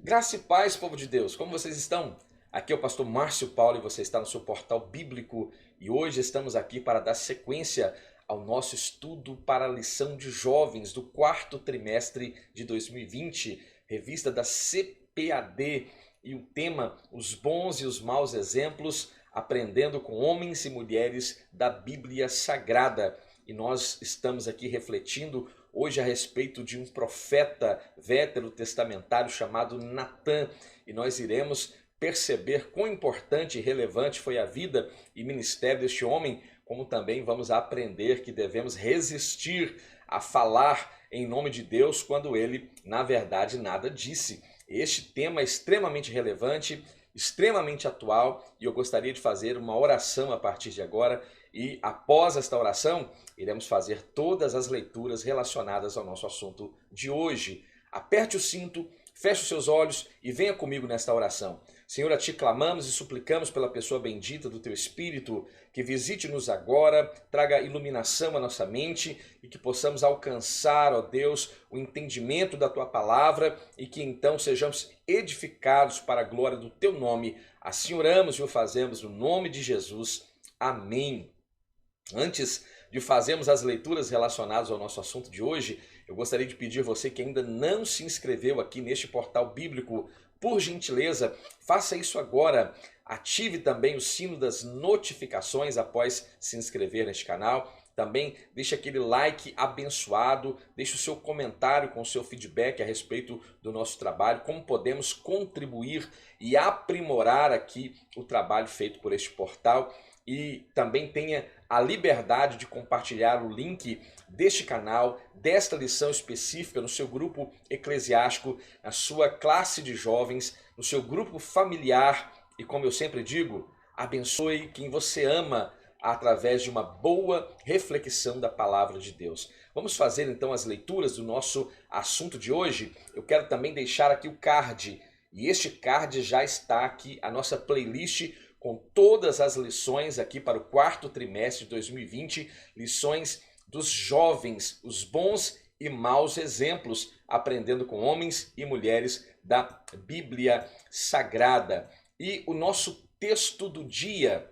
Graça e paz, povo de Deus, como vocês estão? Aqui é o pastor Márcio Paulo e você está no seu portal bíblico e hoje estamos aqui para dar sequência ao nosso estudo para a lição de jovens do quarto trimestre de 2020, revista da CPAD, e o tema: os bons e os maus exemplos, aprendendo com homens e mulheres da Bíblia Sagrada. E nós estamos aqui refletindo hoje a respeito de um profeta veterotestamentário chamado Natã, e nós iremos perceber quão importante e relevante foi a vida e ministério deste homem, como também vamos aprender que devemos resistir a falar em nome de Deus quando ele, na verdade, nada disse. Este tema é extremamente relevante, extremamente atual, e eu gostaria de fazer uma oração a partir de agora, e após esta oração iremos fazer todas as leituras relacionadas ao nosso assunto de hoje. Aperte o cinto, feche os seus olhos e venha comigo nesta oração. Senhor, a ti clamamos e suplicamos pela pessoa bendita do teu Espírito, que visite-nos agora, traga iluminação à nossa mente e que possamos alcançar, ó Deus, o entendimento da tua palavra e que então sejamos edificados para a glória do teu nome. Assim oramos e o fazemos no nome de Jesus. Amém. Antes de fazermos as leituras relacionadas ao nosso assunto de hoje, eu gostaria de pedir a você que ainda não se inscreveu aqui neste portal bíblico, por gentileza, faça isso agora. Ative também o sino das notificações após se inscrever neste canal. Também deixe aquele like abençoado, deixe o seu comentário com o seu feedback a respeito do nosso trabalho, como podemos contribuir e aprimorar aqui o trabalho feito por este portal. E também tenha a liberdade de compartilhar o link deste canal, desta lição específica no seu grupo eclesiástico, na sua classe de jovens, no seu grupo familiar e, como eu sempre digo, abençoe quem você ama através de uma boa reflexão da palavra de Deus. Vamos fazer então as leituras do nosso assunto de hoje. Eu quero também deixar aqui o card, e este card já está aqui, a nossa playlist com todas as lições aqui para o quarto trimestre de 2020, lições dos jovens, os bons e maus exemplos, aprendendo com homens e mulheres da Bíblia Sagrada. E o nosso texto do dia,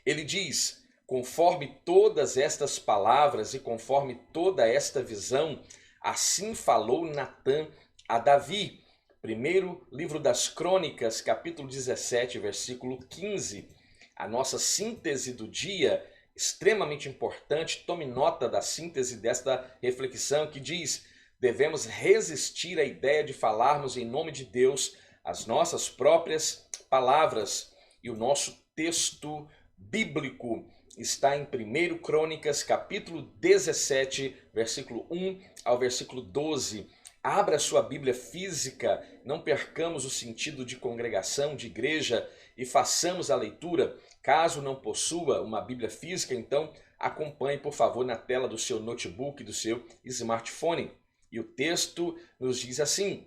ele diz: conforme todas estas palavras e conforme toda esta visão, assim falou Natã a Davi. Primeiro livro das Crônicas, capítulo 17, versículo 15. A nossa síntese do dia, extremamente importante, tome nota da síntese desta reflexão que diz: devemos resistir à ideia de falarmos em nome de Deus as nossas próprias palavras. E o nosso texto bíblico está em 1 Crônicas, capítulo 17, versículo 1 ao versículo 12. Abra sua Bíblia física, não percamos o sentido de congregação, de igreja, e façamos a leitura. Caso não possua uma Bíblia física, então acompanhe, por favor, na tela do seu notebook, do seu smartphone. E o texto nos diz assim: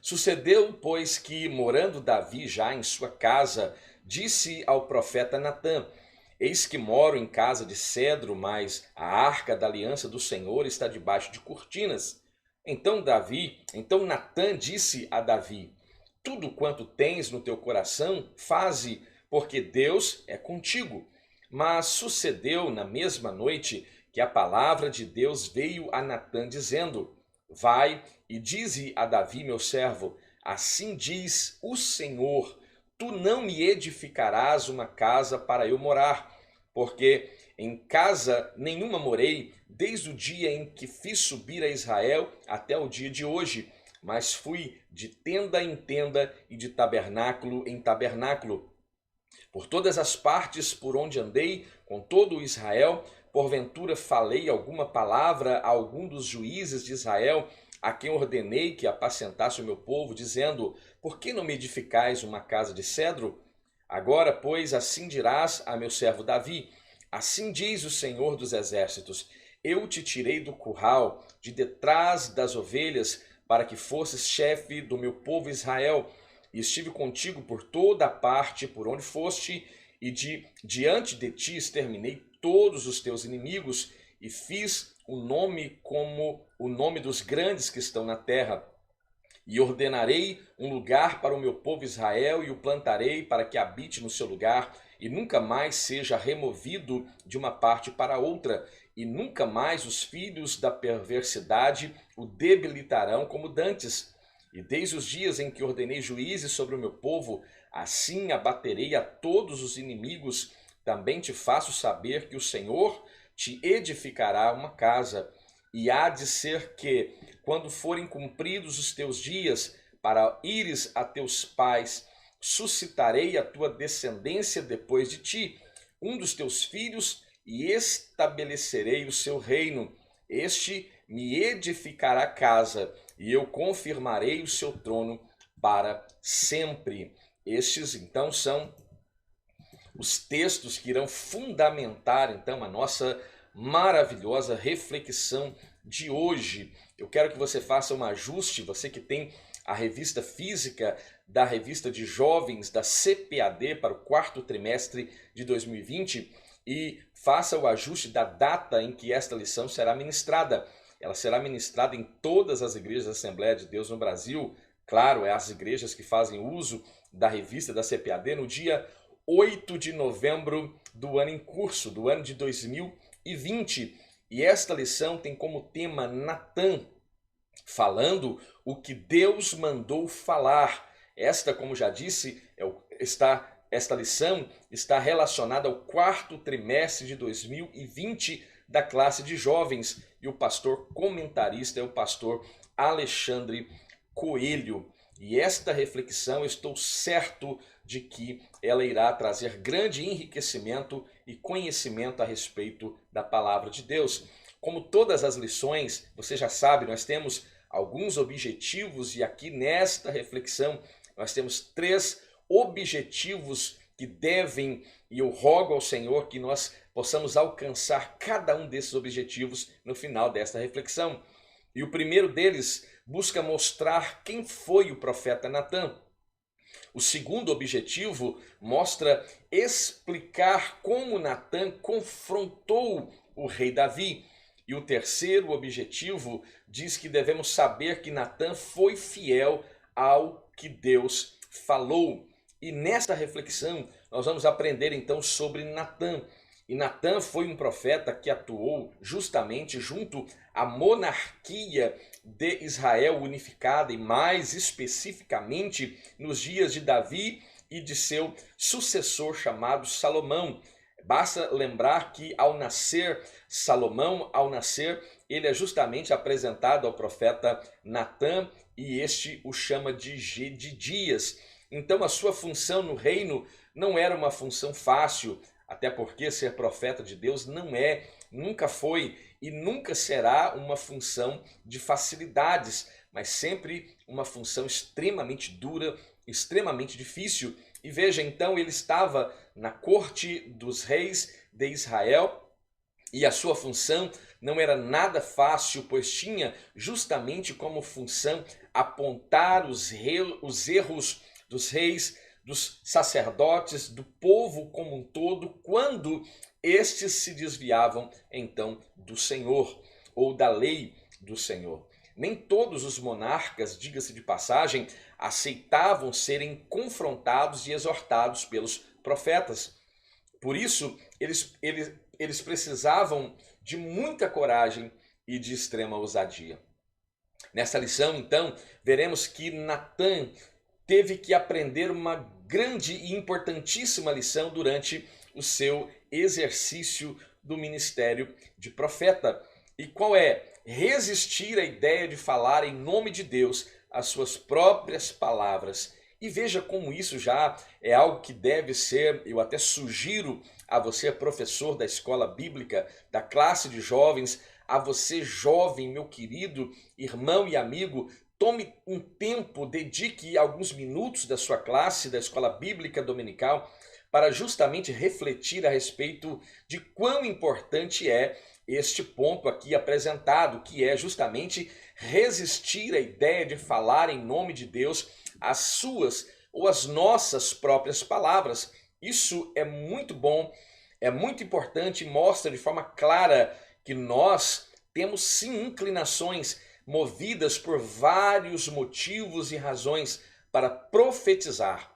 sucedeu, pois, que, morando Davi já em sua casa, disse ao profeta Natã: eis que moro em casa de cedro, mas a arca da aliança do Senhor está debaixo de cortinas. Então Natã disse a Davi: tudo quanto tens no teu coração, faze, porque Deus é contigo. Mas sucedeu na mesma noite que a palavra de Deus veio a Natã dizendo: vai e dize a Davi, meu servo: assim diz o Senhor, tu não me edificarás uma casa para eu morar, porque em casa nenhuma morei, desde o dia em que fiz subir a Israel até o dia de hoje, mas fui de tenda em tenda e de tabernáculo em tabernáculo. Por todas as partes por onde andei, com todo o Israel, porventura falei alguma palavra a algum dos juízes de Israel, a quem ordenei que apacentasse o meu povo, dizendo: por que não me edificais uma casa de cedro? Agora, pois, assim dirás a meu servo Davi: assim diz o Senhor dos Exércitos: eu te tirei do curral, de detrás das ovelhas, para que fosses chefe do meu povo Israel, e estive contigo por toda a parte por onde foste, e diante de ti exterminei todos os teus inimigos, e fiz o nome como o nome dos grandes que estão na terra. E ordenarei um lugar para o meu povo Israel e o plantarei para que habite no seu lugar e nunca mais seja removido de uma parte para outra. E nunca mais os filhos da perversidade o debilitarão como dantes. E desde os dias em que ordenei juízes sobre o meu povo, assim abaterei a todos os inimigos. Também te faço saber que o Senhor te edificará uma casa. E há de ser que, quando forem cumpridos os teus dias, para ires a teus pais, suscitarei a tua descendência depois de ti, um dos teus filhos, e estabelecerei o seu reino. Este me edificará casa, e eu confirmarei o seu trono para sempre. Estes, então, são os textos que irão fundamentar, então, a nossa maravilhosa reflexão de hoje. Eu quero que você faça um ajuste, você que tem a revista física da revista de jovens da CPAD para o quarto trimestre de 2020 e faça o ajuste da data em que esta lição será ministrada. Ela será ministrada em todas as igrejas da Assembleia de Deus no Brasil. Claro, é as igrejas que fazem uso da revista da CPAD no dia 8 de novembro do ano em curso, do ano de 2020. E esta lição tem como tema Natã, falando o que Deus mandou falar. Esta, como já disse, esta lição está relacionada ao quarto trimestre de 2020 da classe de jovens. E o pastor comentarista é o pastor Alexandre Coelho. E esta reflexão, eu estou certo de que ela irá trazer grande enriquecimento e conhecimento a respeito da palavra de Deus. Como todas as lições, você já sabe, nós temos alguns objetivos e aqui nesta reflexão nós temos 3 objetivos que devem, e eu rogo ao Senhor que nós possamos alcançar cada um desses objetivos no final desta reflexão. E o primeiro deles busca mostrar quem foi o profeta Natã. O segundo objetivo mostra explicar como Natã confrontou o rei Davi. E o terceiro objetivo diz que devemos saber que Natã foi fiel ao que Deus falou. E nesta reflexão nós vamos aprender então sobre Natã. E Natã foi um profeta que atuou justamente junto à monarquia de Israel unificada e mais especificamente nos dias de Davi e de seu sucessor chamado Salomão. Basta lembrar que ao nascer Salomão, ele é justamente apresentado ao profeta Natã e este o chama de Gedidias. Então a sua função no reino não era uma função fácil, até porque ser profeta de Deus não é, nunca foi e nunca será uma função de facilidades, mas sempre uma função extremamente dura, extremamente difícil. E veja, então ele estava na corte dos reis de Israel e a sua função não era nada fácil, pois tinha justamente como função apontar os erros dos reis, dos sacerdotes, do povo como um todo, quando estes se desviavam então do Senhor ou da lei do Senhor. Nem todos os monarcas, diga-se de passagem, aceitavam serem confrontados e exortados pelos profetas. Por isso, eles precisavam de muita coragem e de extrema ousadia. Nessa lição, então, veremos que Natã teve que aprender uma grande e importantíssima lição durante o seu exercício do ministério de profeta. E qual é? Resistir à ideia de falar em nome de Deus as suas próprias palavras. E veja como isso já é algo que deve ser, eu até sugiro a você, professor da escola bíblica, da classe de jovens, a você jovem, meu querido irmão e amigo, tome um tempo, dedique alguns minutos da sua classe, da escola bíblica dominical, para justamente refletir a respeito de quão importante é este ponto aqui apresentado, que é justamente resistir à ideia de falar em nome de Deus as suas ou as nossas próprias palavras. Isso é muito bom, é muito importante e mostra de forma clara que nós temos sim inclinações, movidas por vários motivos e razões para profetizar,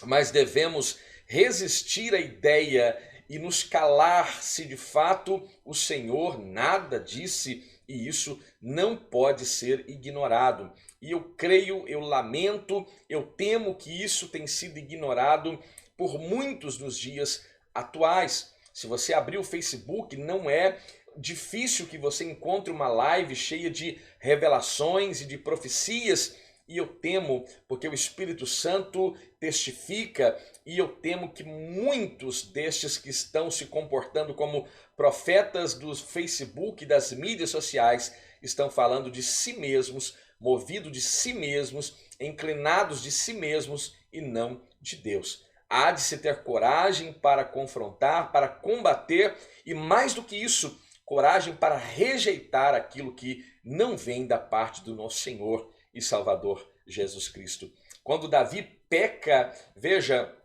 mas devemos resistir à ideia e nos calar se de fato o Senhor nada disse, e isso não pode ser ignorado. E eu creio, eu lamento, eu temo que isso tem sido ignorado por muitos nos dias atuais. Se você abrir o Facebook, não é difícil que você encontre uma live cheia de revelações e de profecias. E eu temo, porque o Espírito Santo testifica, e eu temo que muitos destes que estão se comportando como profetas do Facebook e das mídias sociais estão falando de si mesmos, movidos de si mesmos, inclinados de si mesmos e não de Deus. Há de se ter coragem para confrontar, para combater e, mais do que isso, coragem para rejeitar aquilo que não vem da parte do nosso Senhor e Salvador Jesus Cristo. Quando Davi peca, veja,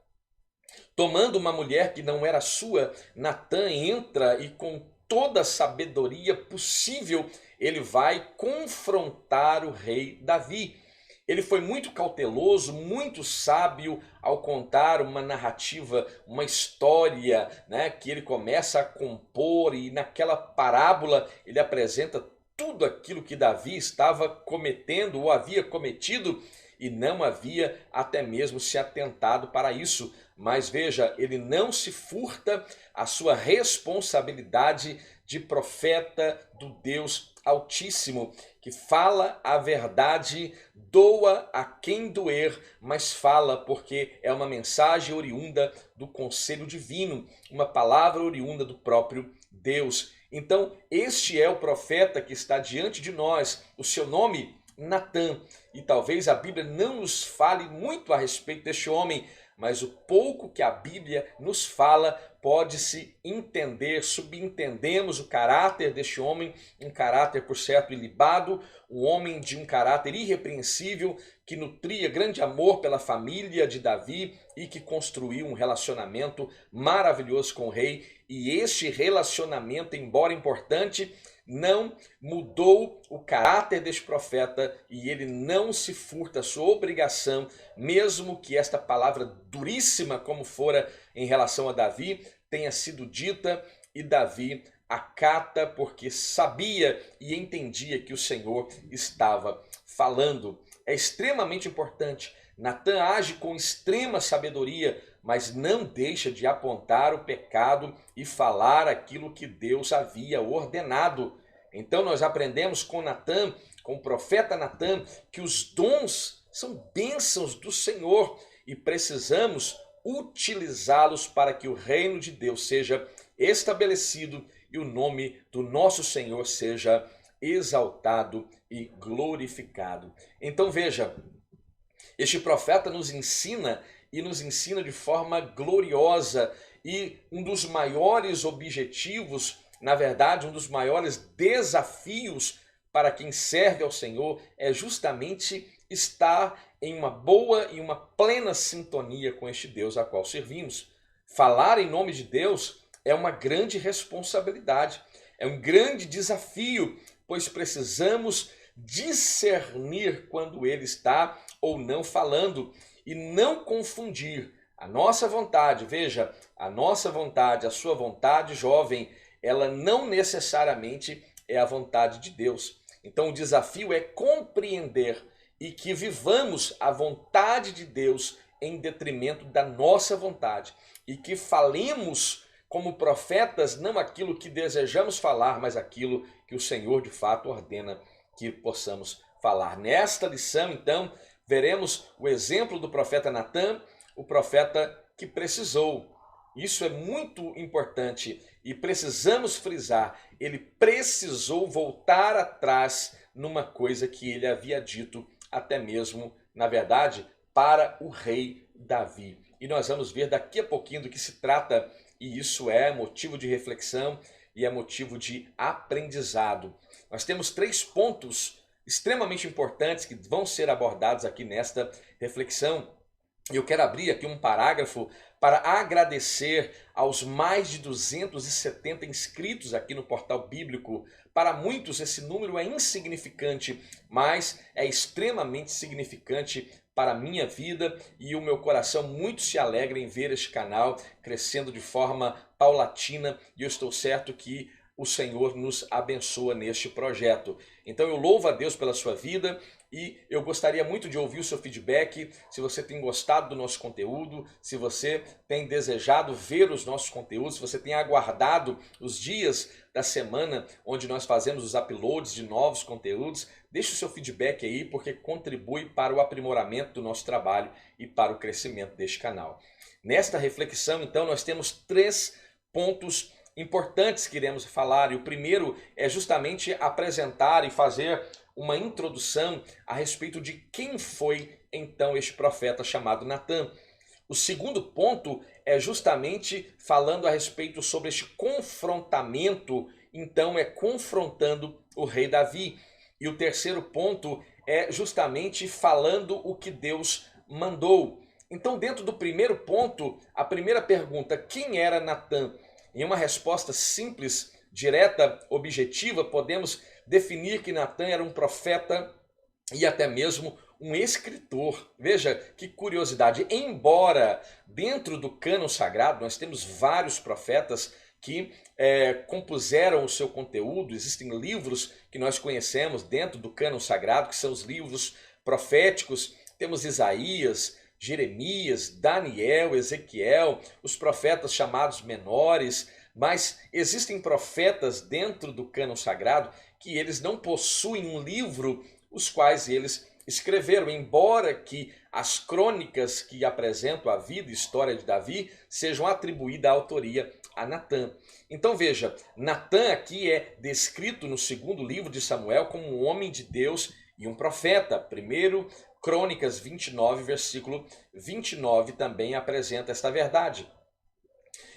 tomando uma mulher que não era sua, Natã entra e com toda a sabedoria possível, ele vai confrontar o rei Davi. Ele foi muito cauteloso, muito sábio ao contar uma narrativa, uma história, né, que ele começa a compor, e naquela parábola ele apresenta tudo aquilo que Davi estava cometendo ou havia cometido e não havia até mesmo se atentado para isso. Mas veja, ele não se furta a sua responsabilidade de profeta do Deus Altíssimo, que fala a verdade, doa a quem doer, mas fala porque é uma mensagem oriunda do conselho divino, uma palavra oriunda do próprio Deus. Então, este é o profeta que está diante de nós, o seu nome, Natã. E talvez a Bíblia não nos fale muito a respeito deste homem, mas o pouco que a Bíblia nos fala pode-se entender, subentendemos o caráter deste homem, um caráter, por certo, ilibado, um homem de um caráter irrepreensível, que nutria grande amor pela família de Davi e que construiu um relacionamento maravilhoso com o rei. E este relacionamento, embora importante, não mudou o caráter deste profeta, e ele não se furta a sua obrigação, mesmo que esta palavra duríssima como fora em relação a Davi tenha sido dita, e Davi acata porque sabia e entendia que o Senhor estava falando. É extremamente importante. Natã age com extrema sabedoria, mas não deixa de apontar o pecado e falar aquilo que Deus havia ordenado. Então nós aprendemos com Natã, com o profeta Natã, que os dons são bênçãos do Senhor e precisamos utilizá-los para que o reino de Deus seja estabelecido e o nome do nosso Senhor seja exaltado e glorificado. Então veja, este profeta nos ensina e nos ensina de forma gloriosa, e um dos maiores objetivos, na verdade, um dos maiores desafios para quem serve ao Senhor é justamente estar em uma boa e uma plena sintonia com este Deus a qual servimos. Falar em nome de Deus é uma grande responsabilidade, é um grande desafio, pois precisamos discernir quando Ele está ou não falando e não confundir a nossa vontade. Veja, a nossa vontade, a sua vontade, jovem, ela não necessariamente é a vontade de Deus. Então o desafio é compreender e que vivamos a vontade de Deus em detrimento da nossa vontade, e que falemos como profetas não aquilo que desejamos falar, mas aquilo que o Senhor de fato ordena que possamos falar. Nesta lição, então, veremos o exemplo do profeta Natã, o profeta que precisou. Isso é muito importante e precisamos frisar. Ele precisou voltar atrás numa coisa que ele havia dito, até mesmo, na verdade, para o rei Davi. E nós vamos ver daqui a pouquinho do que se trata, e isso é motivo de reflexão e é motivo de aprendizado. Nós temos 3 pontos extremamente importantes que vão ser abordados aqui nesta reflexão. Eu quero abrir aqui um parágrafo para agradecer aos mais de 270 inscritos aqui no Portal Bíblico. Para muitos esse número é insignificante, mas é extremamente significante para a minha vida, e o meu coração muito se alegra em ver este canal crescendo de forma paulatina, e eu estou certo que o Senhor nos abençoa neste projeto. Então eu louvo a Deus pela sua vida e eu gostaria muito de ouvir o seu feedback, se você tem gostado do nosso conteúdo, se você tem desejado ver os nossos conteúdos, se você tem aguardado os dias da semana onde nós fazemos os uploads de novos conteúdos. Deixe o seu feedback aí, porque contribui para o aprimoramento do nosso trabalho e para o crescimento deste canal. Nesta reflexão, então, nós temos 3 pontos importantes que iremos falar, e o primeiro é justamente apresentar e fazer uma introdução a respeito de quem foi então este profeta chamado Natã. O segundo ponto é justamente falando a respeito sobre este confrontamento, então é confrontando o rei Davi. E o terceiro ponto é justamente falando o que Deus mandou. Então, dentro do primeiro ponto, a primeira pergunta, quem era Natã? Em uma resposta simples, direta, objetiva, podemos definir que Natã era um profeta e até mesmo um escritor. Veja que curiosidade, embora dentro do cânon sagrado nós temos vários profetas que compuseram o seu conteúdo, existem livros que nós conhecemos dentro do cânon sagrado, que são os livros proféticos, temos Isaías, Jeremias, Daniel, Ezequiel, os profetas chamados menores, mas existem profetas dentro do cânon sagrado que eles não possuem um livro os quais eles escreveram, embora que as crônicas que apresentam a vida e história de Davi sejam atribuídas a autoria a Natã. Então veja, Natã aqui é descrito no segundo livro de Samuel como um homem de Deus e um profeta. Primeiro Crônicas 29, versículo 29 também apresenta esta verdade.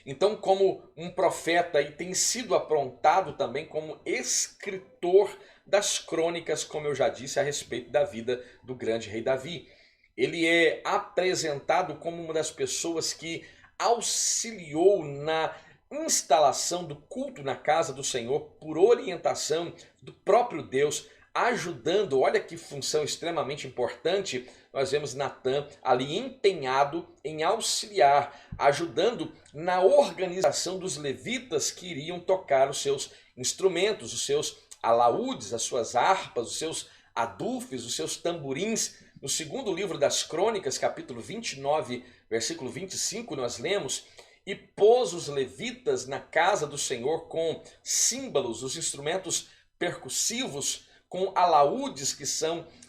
Então, como um profeta, e tem sido aprontado também como escritor das crônicas, como eu já disse, a respeito da vida do grande rei Davi. Ele é apresentado como uma das pessoas que auxiliou na instalação do culto na casa do Senhor por orientação do próprio Deus, ajudando. Olha que função extremamente importante. Nós vemos Natã ali empenhado em auxiliar, ajudando na organização dos levitas que iriam tocar os seus instrumentos, os seus alaúdes, as suas harpas, os seus adufes, os seus tamborins. No segundo livro das Crônicas, capítulo 29, versículo 25, nós lemos: e pôs os levitas na casa do Senhor com símbolos, os instrumentos percussivos, com alaúdes,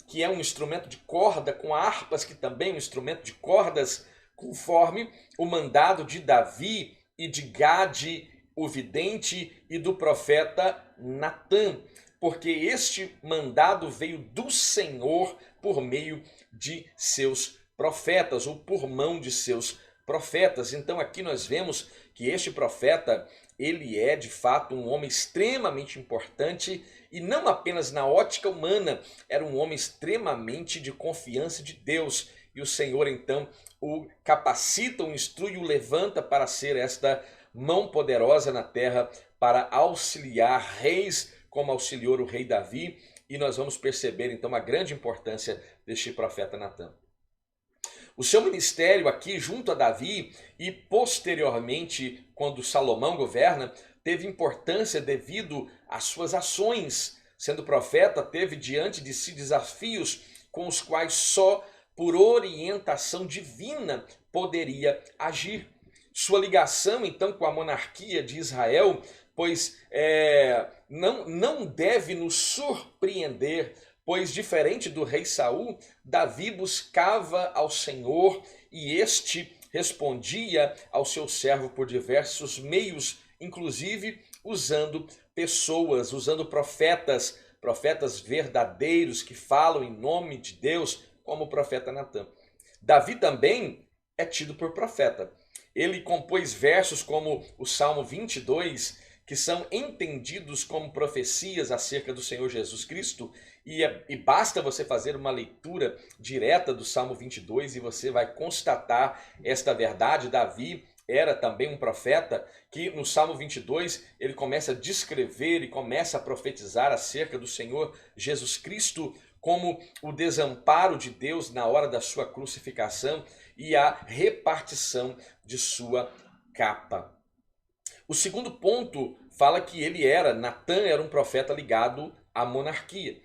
que é um instrumento de corda, com harpas, que também é um instrumento de cordas, conforme o mandado de Davi e de Gade, o vidente, e do profeta Natã, porque este mandado veio do Senhor por meio de seus profetas, ou por mão de seus profetas. Então aqui nós vemos que este profeta, ele é de fato um homem extremamente importante, e não apenas na ótica humana, era um homem extremamente de confiança de Deus, e o Senhor então o capacita, o instrui, o levanta para ser esta mão poderosa na terra, para auxiliar reis como auxiliou o rei Davi, e nós vamos perceber então a grande importância deste profeta Natã. O seu ministério aqui junto a Davi e posteriormente quando Salomão governa, teve importância devido às suas ações. Sendo profeta, teve diante de si desafios com os quais só por orientação divina poderia agir. Sua ligação então com a monarquia de Israel, pois não deve nos surpreender, pois diferente do rei Saul, Davi buscava ao Senhor e este respondia ao seu servo por diversos meios, inclusive usando pessoas, usando profetas verdadeiros que falam em nome de Deus, como o profeta Natã. Davi também é tido por profeta. Ele compôs versos como o Salmo 22, que são entendidos como profecias acerca do Senhor Jesus Cristo, e basta você fazer uma leitura direta do Salmo 22 e você vai constatar esta verdade. Davi era também um profeta que no Salmo 22 ele começa a descrever e começa a profetizar acerca do Senhor Jesus Cristo como o desamparo de Deus na hora da sua crucificação e a repartição de sua capa. O segundo ponto fala que Natã era um profeta ligado à monarquia.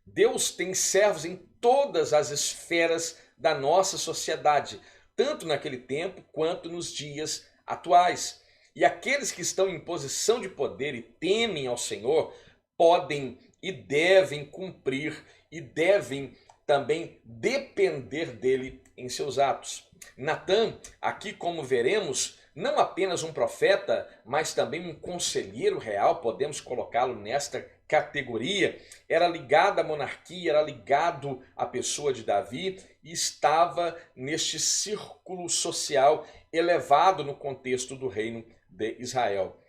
Deus tem servos em todas as esferas da nossa sociedade, tanto naquele tempo quanto nos dias atuais. E aqueles que estão em posição de poder e temem ao Senhor podem e devem cumprir e devem também depender dele em seus atos. Natã, aqui como veremos, não apenas um profeta, mas também um conselheiro real, podemos colocá-lo nesta categoria, era ligado à monarquia, era ligado à pessoa de Davi e estava neste círculo social elevado no contexto do reino de Israel.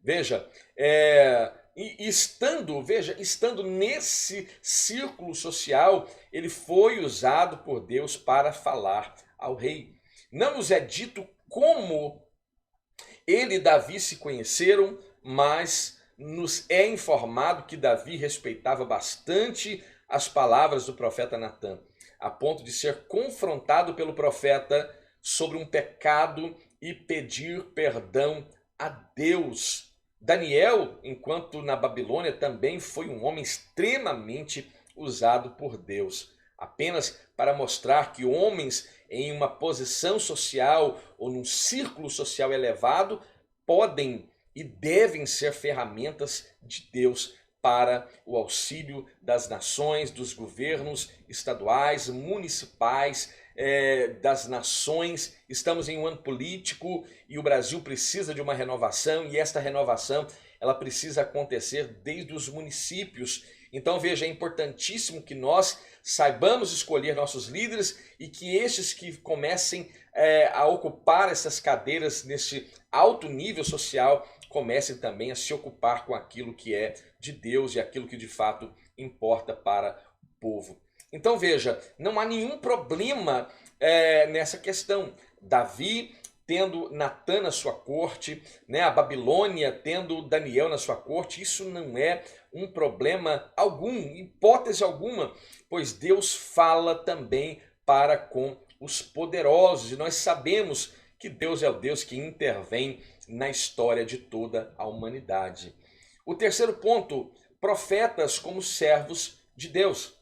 Veja, estando nesse círculo social, ele foi usado por Deus para falar ao rei. Não nos é dito como ele e Davi se conheceram, mas nos é informado que Davi respeitava bastante as palavras do profeta Natã, a ponto de ser confrontado pelo profeta sobre um pecado e pedir perdão a Deus. Daniel, enquanto na Babilônia, também foi um homem extremamente usado por Deus, apenas para mostrar que homens em uma posição social ou num círculo social elevado podem e devem ser ferramentas de Deus para o auxílio das nações, dos governos estaduais, municipais, das nações. Estamos em um ano político e o Brasil precisa de uma renovação, e esta renovação ela precisa acontecer desde os municípios. Então veja, é importantíssimo que nós saibamos escolher nossos líderes e que estes que comecem a ocupar essas cadeiras nesse alto nível social comecem também a se ocupar com aquilo que é de Deus e aquilo que de fato importa para o povo. Então veja, não há nenhum problema nessa questão. Davi tendo Natã na sua corte, a Babilônia tendo Daniel na sua corte, isso não é um problema algum, hipótese alguma, pois Deus fala também para com os poderosos, e nós sabemos que Deus é o Deus que intervém na história de toda a humanidade. O terceiro ponto, profetas como servos de Deus.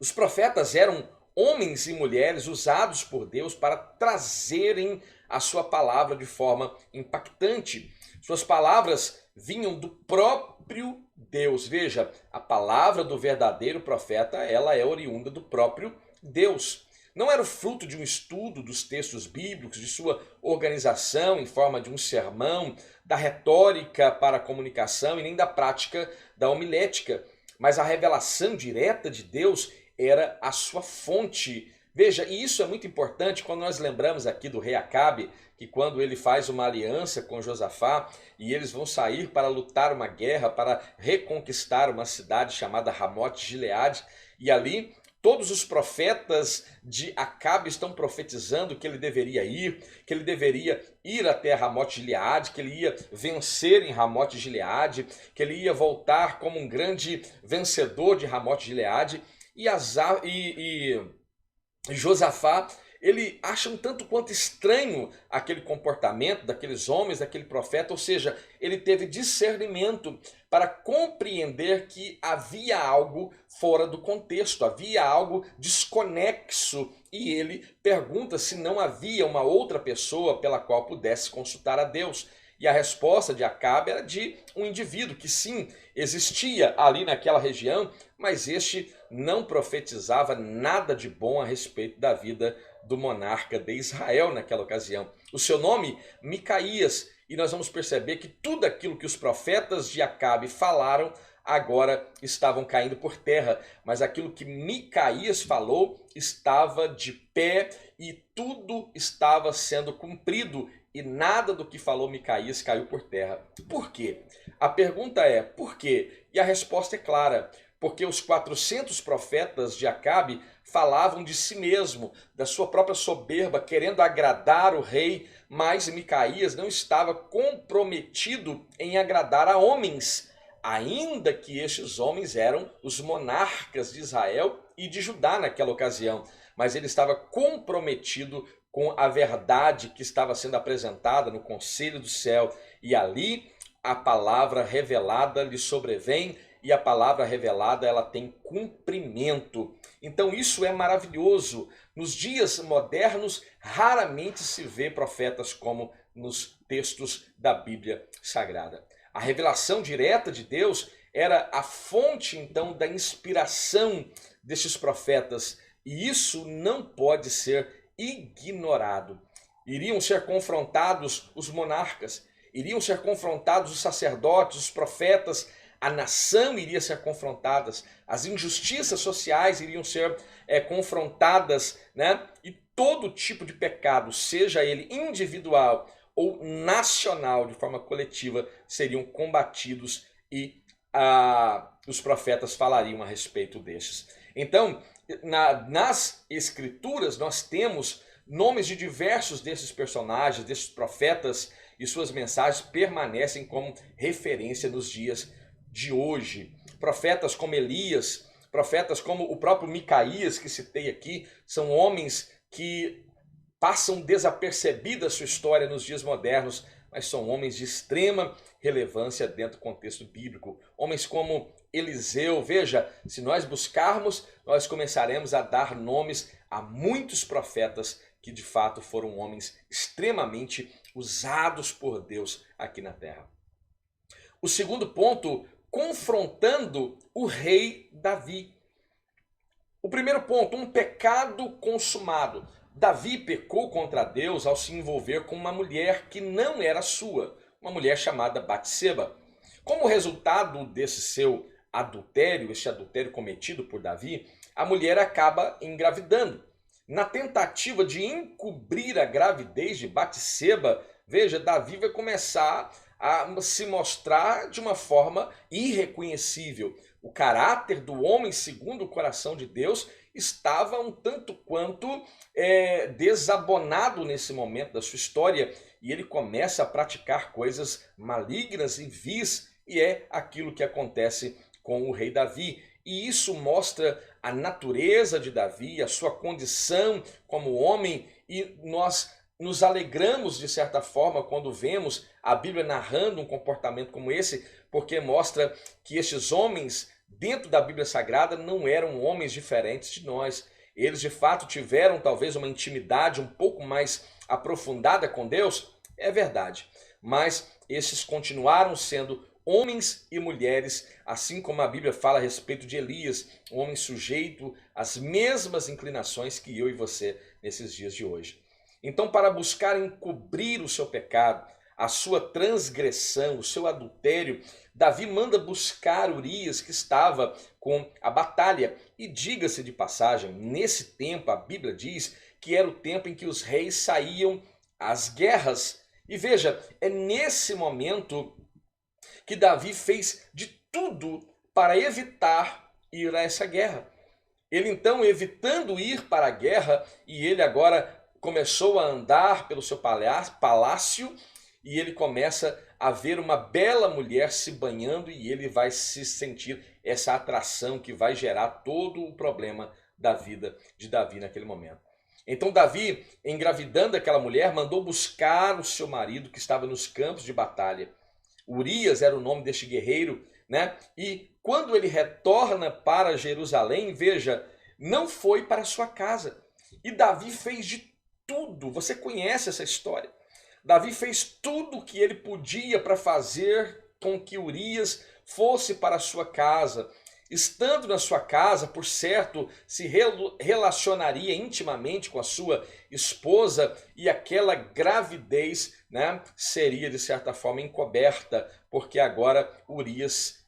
Os profetas eram homens e mulheres usados por Deus para trazerem a sua palavra de forma impactante. Suas palavras vinham do próprio Deus. Veja, a palavra do verdadeiro profeta, ela é oriunda do próprio Deus. Não era o fruto de um estudo dos textos bíblicos, de sua organização em forma de um sermão, da retórica para a comunicação e nem da prática da homilética, mas a revelação direta de Deus era a sua fonte. Veja, e isso é muito importante quando nós lembramos aqui do rei Acabe, que quando ele faz uma aliança com Josafá e eles vão sair para lutar uma guerra, para reconquistar uma cidade chamada Ramote-Gileade, e ali todos os profetas de Acabe estão profetizando que ele deveria ir até Ramote-Gileade, que ele ia vencer em Ramote-Gileade, que ele ia voltar como um grande vencedor de Ramote-Gileade. E Josafá, ele acha um tanto quanto estranho aquele comportamento daqueles homens, daquele profeta, ou seja, ele teve discernimento para compreender que havia algo fora do contexto, havia algo desconexo, e ele pergunta se não havia uma outra pessoa pela qual pudesse consultar a Deus. E a resposta de Acabe era de um indivíduo que sim, existia ali naquela região, mas este não profetizava nada de bom a respeito da vida do monarca de Israel naquela ocasião. O seu nome, Micaías, e nós vamos perceber que tudo aquilo que os profetas de Acabe falaram agora estavam caindo por terra, mas aquilo que Micaías falou estava de pé e tudo estava sendo cumprido e nada do que falou Micaías caiu por terra. Por quê? A pergunta é, por quê? E a resposta é clara. Porque os 400 profetas de Acabe falavam de si mesmo, da sua própria soberba, querendo agradar o rei, mas Micaías não estava comprometido em agradar a homens, ainda que estes homens eram os monarcas de Israel e de Judá naquela ocasião. Mas ele estava comprometido com a verdade que estava sendo apresentada no conselho do céu, e ali a palavra revelada lhe sobrevém, e a palavra revelada ela tem cumprimento. Então isso é maravilhoso. Nos dias modernos, raramente se vê profetas como nos textos da Bíblia Sagrada. A revelação direta de Deus era a fonte, então, da inspiração destes profetas, e isso não pode ser ignorado. Iriam ser confrontados os monarcas, iriam ser confrontados os sacerdotes, os profetas, a nação iria ser confrontada, as injustiças sociais iriam ser confrontadas, né? E todo tipo de pecado, seja ele individual ou nacional, de forma coletiva, seriam combatidos, e os profetas falariam a respeito destes. Então, nas escrituras nós temos nomes de diversos desses personagens, desses profetas, e suas mensagens permanecem como referência nos dias de hoje. Profetas como Elias, profetas como o próprio Micaías, que citei aqui, são homens que passam desapercebida a sua história nos dias modernos, mas são homens de extrema relevância dentro do contexto bíblico. Homens como Eliseu, veja, se nós buscarmos, nós começaremos a dar nomes a muitos profetas que de fato foram homens extremamente usados por Deus aqui na terra. O segundo ponto, confrontando o rei Davi. O primeiro ponto, um pecado consumado. Davi pecou contra Deus ao se envolver com uma mulher que não era sua, uma mulher chamada Batseba. Como resultado desse seu adultério, este adultério cometido por Davi, a mulher acaba engravidando. Na tentativa de encobrir a gravidez de Batseba, veja, Davi vai começar a se mostrar de uma forma irreconhecível. O caráter do homem segundo o coração de Deus estava um tanto quanto desabonado nesse momento da sua história, e ele começa a praticar coisas malignas e vis, e é aquilo que acontece com o rei Davi. E isso mostra a natureza de Davi, a sua condição como homem, e nós nos alegramos de certa forma quando vemos a Bíblia narrando um comportamento como esse, porque mostra que estes homens dentro da Bíblia Sagrada não eram homens diferentes de nós. Eles de fato tiveram talvez uma intimidade um pouco mais aprofundada com Deus, é verdade, mas esses continuaram sendo homens e mulheres, assim como a Bíblia fala a respeito de Elias, um homem sujeito às mesmas inclinações que eu e você nesses dias de hoje. Então, para buscar encobrir o seu pecado, a sua transgressão, o seu adultério, Davi manda buscar Urias, que estava com a batalha. E diga-se de passagem, nesse tempo a Bíblia diz que era o tempo em que os reis saíam às guerras. E veja, é nesse momento que Davi fez de tudo para evitar ir a essa guerra. Ele então, evitando ir para a guerra, e ele agora começou a andar pelo seu palácio, e ele começa a ver uma bela mulher se banhando, e ele vai se sentir essa atração que vai gerar todo o problema da vida de Davi naquele momento. Então Davi, engravidando aquela mulher, mandou buscar o seu marido que estava nos campos de batalha. Urias era o nome deste guerreiro, né? E quando ele retorna para Jerusalém, veja, não foi para sua casa. E Davi fez de tudo, você conhece essa história. Davi fez tudo o que ele podia para fazer com que Urias fosse para a sua casa. Estando na sua casa, por certo, se relacionaria intimamente com a sua esposa, e aquela gravidez, né, seria de certa forma encoberta, porque agora Urias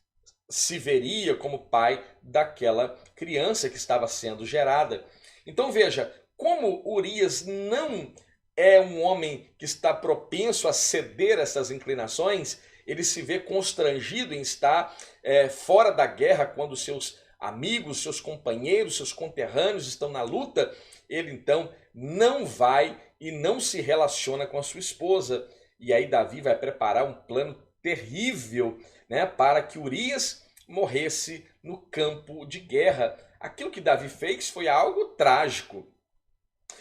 se veria como pai daquela criança que estava sendo gerada. Então veja, como Urias não é um homem que está propenso a ceder essas inclinações, ele se vê constrangido em estar fora da guerra quando seus amigos, seus companheiros, seus conterrâneos estão na luta, ele então não vai e não se relaciona com a sua esposa. E aí Davi vai preparar um plano terrível, né, para que Urias morresse no campo de guerra. Aquilo que Davi fez foi algo trágico,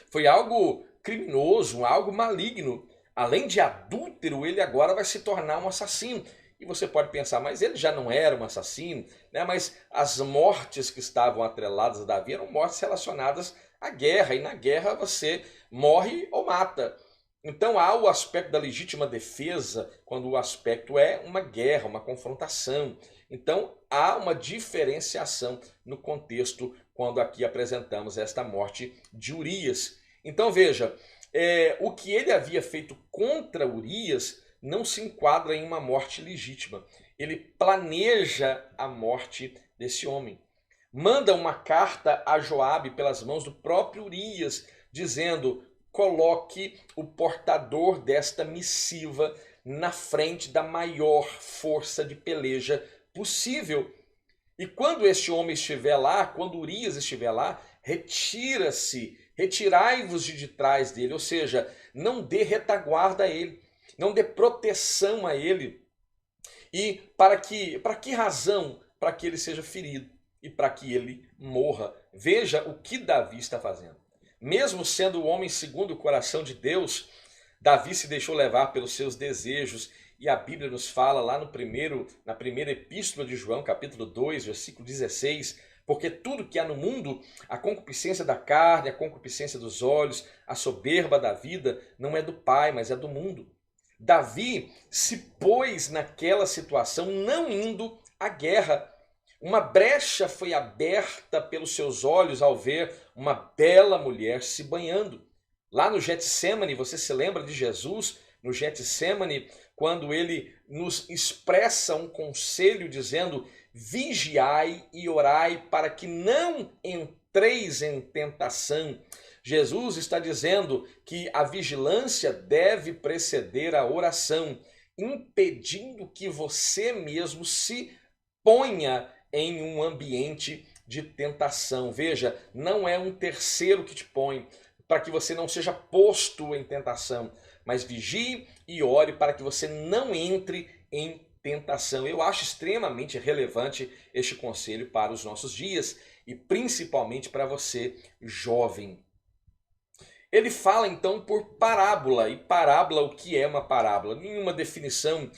foi algo criminoso, algo maligno. Além de adúltero, ele agora vai se tornar um assassino. E você pode pensar, mas ele já não era um assassino, né? Mas as mortes que estavam atreladas a Davi eram mortes relacionadas à guerra, e na guerra você morre ou mata. Então há o aspecto da legítima defesa, quando o aspecto é uma guerra, uma confrontação. Então há uma diferenciação no contexto quando aqui apresentamos esta morte de Urias. Então veja, o que ele havia feito contra Urias não se enquadra em uma morte legítima. Ele planeja a morte desse homem. Manda uma carta a Joabe pelas mãos do próprio Urias, dizendo: coloque o portador desta missiva na frente da maior força de peleja possível. E quando este homem estiver lá, quando Urias estiver lá, retira-se, retirai-vos de trás dele, ou seja, não dê retaguarda a ele, não dê proteção a ele. E para que razão? Para que ele seja ferido e para que ele morra. Veja o que Davi está fazendo. Mesmo sendo o homem segundo o coração de Deus, Davi se deixou levar pelos seus desejos. E a Bíblia nos fala lá na primeira epístola de João, capítulo 2, versículo 16, porque tudo que há no mundo, a concupiscência da carne, a concupiscência dos olhos, a soberba da vida, não é do Pai, mas é do mundo. Davi se pôs naquela situação não indo à guerra. Uma brecha foi aberta pelos seus olhos ao ver uma bela mulher se banhando. Lá no Getsemane, você se lembra de Jesus no Getsemane, quando ele nos expressa um conselho dizendo: vigiai e orai para que não entreis em tentação. Jesus está dizendo que a vigilância deve preceder a oração, impedindo que você mesmo se ponha em um ambiente de tentação. Veja, não é um terceiro que te põe, para que você não seja posto em tentação, mas vigie e ore para que você não entre em tentação. Eu acho extremamente relevante este conselho para os nossos dias e principalmente para você, jovem. Ele fala então por parábola. E parábola, o que é uma parábola? Nenhuma definição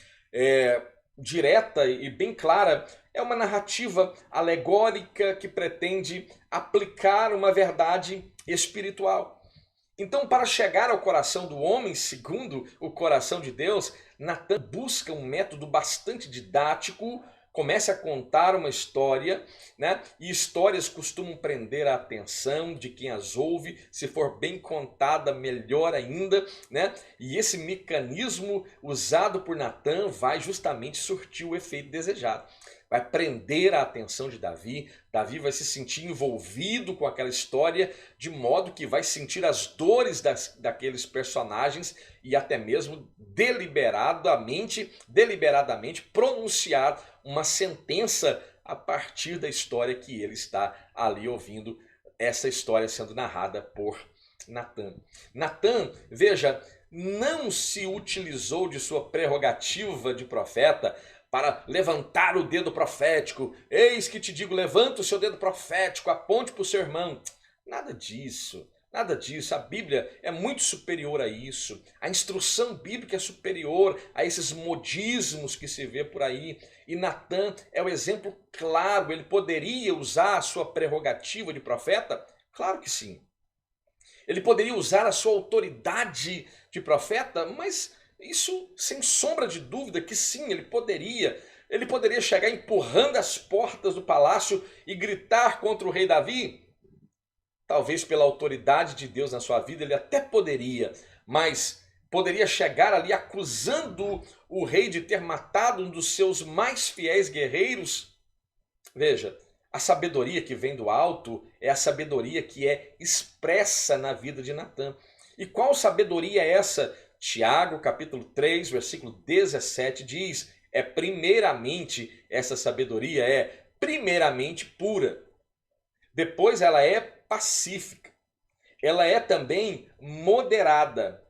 direta e bem clara. É uma narrativa alegórica que pretende aplicar uma verdade espiritual. Então, para chegar ao coração do homem, segundo o coração de Deus, Natan busca um método bastante didático, começa a contar uma história, né? E histórias costumam prender a atenção de quem as ouve, se for bem contada, melhor ainda, né? E esse mecanismo usado por Natan vai justamente surtir o efeito desejado. Vai prender a atenção de Davi. Davi vai se sentir envolvido com aquela história, de modo que vai sentir as dores daqueles personagens e até mesmo deliberadamente pronunciar uma sentença a partir da história que ele está ali ouvindo, essa história sendo narrada por Natan. Natan, veja, não se utilizou de sua prerrogativa de profeta para levantar o dedo profético. Eis que te digo, levanta o seu dedo profético, aponte para o seu irmão. Nada disso. Nada disso, a Bíblia é muito superior a isso. A instrução bíblica é superior a esses modismos que se vê por aí. E Natan é o exemplo claro. Ele poderia usar a sua prerrogativa de profeta? Claro que sim. Ele poderia usar a sua autoridade de profeta? Mas isso, sem sombra de dúvida, que sim, ele poderia. Ele poderia chegar empurrando as portas do palácio e gritar contra o rei Davi? Talvez pela autoridade de Deus na sua vida ele até poderia, mas poderia chegar ali acusando o rei de ter matado um dos seus mais fiéis guerreiros? Veja, a sabedoria que vem do alto é a sabedoria que é expressa na vida de Natan. E qual sabedoria é essa? Tiago, capítulo 3, versículo 17 diz: essa sabedoria é primeiramente pura, depois ela é pacífica, ela é também moderada,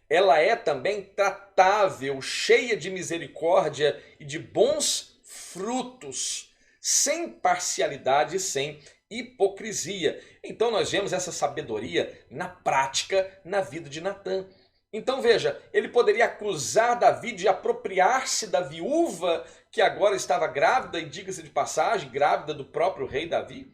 ela é também tratável, cheia de misericórdia e de bons frutos, sem parcialidade e sem hipocrisia. Então nós vemos essa sabedoria na prática na vida de Natã. Então veja, ele poderia acusar Davi de apropriar-se da viúva que agora estava grávida, e diga-se de passagem, grávida do próprio rei Davi.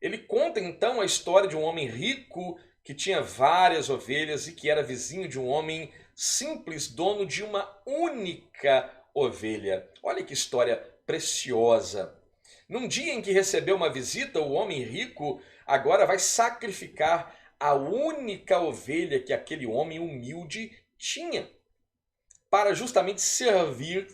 Ele conta então a história de um homem rico que tinha várias ovelhas e que era vizinho de um homem simples, dono de uma única ovelha. Olha que história preciosa. Num dia em que recebeu uma visita, o homem rico agora vai sacrificar a única ovelha que aquele homem humilde tinha, para justamente servir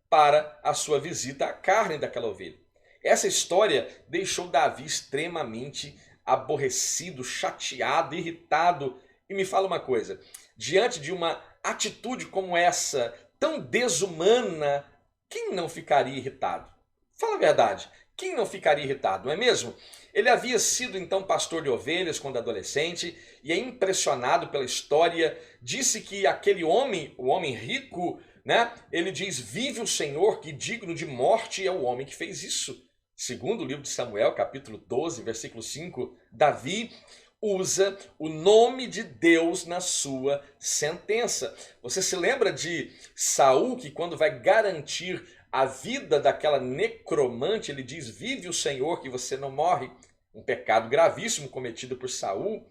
para a sua visita a carne daquela ovelha. Essa história deixou Davi extremamente aborrecido, chateado, irritado. E me fala uma coisa, diante de uma atitude como essa, tão desumana, quem não ficaria irritado? Fala a verdade, quem não ficaria irritado, não é mesmo? Ele havia sido então pastor de ovelhas quando adolescente e é impressionado pela história. Disse que aquele homem, o homem rico, né? Ele diz: vive o Senhor, que digno de morte é o homem que fez isso. Segundo o livro de Samuel, capítulo 12, versículo 5, Davi usa o nome de Deus na sua sentença. Você se lembra de Saul, que quando vai garantir a vida daquela necromante, ele diz: vive o Senhor, que você não morre. Um pecado gravíssimo cometido por Saul.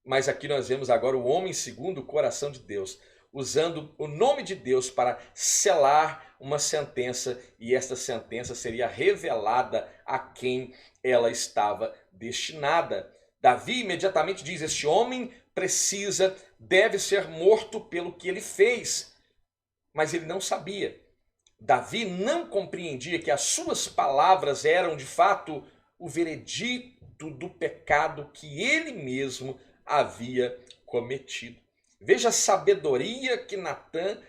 Mas aqui nós vemos agora o homem segundo o coração de Deus, usando o nome de Deus para selar uma sentença, e esta sentença seria revelada a quem ela estava destinada. Davi imediatamente diz: este homem deve ser morto pelo que ele fez. Mas ele não sabia. Davi não compreendia que as suas palavras eram de fato o veredito do pecado que ele mesmo havia cometido. Veja a sabedoria que Natã